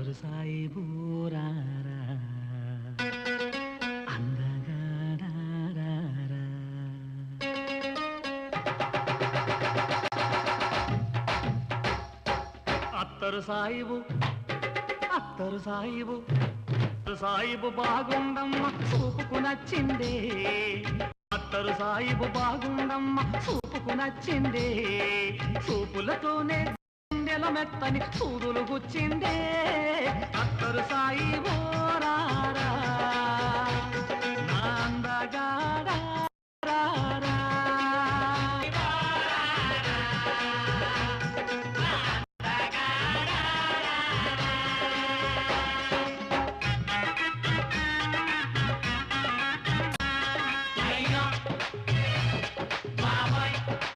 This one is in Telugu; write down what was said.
అత్తరు సాయి బూరారా అందగాడారా అత్తరు సాయిబు అత్తరు సాయిబు సాయిబు బాగుండమ్మ చూపుకు నచ్చిందే అత్తరు సాయిబు బాగుండమ్మ చూపుకు నచ్చిందే చూపులతోనే గుండెల మెత్తని సూదులు గుచ్చిందే అత్తరు సాయిబు రారా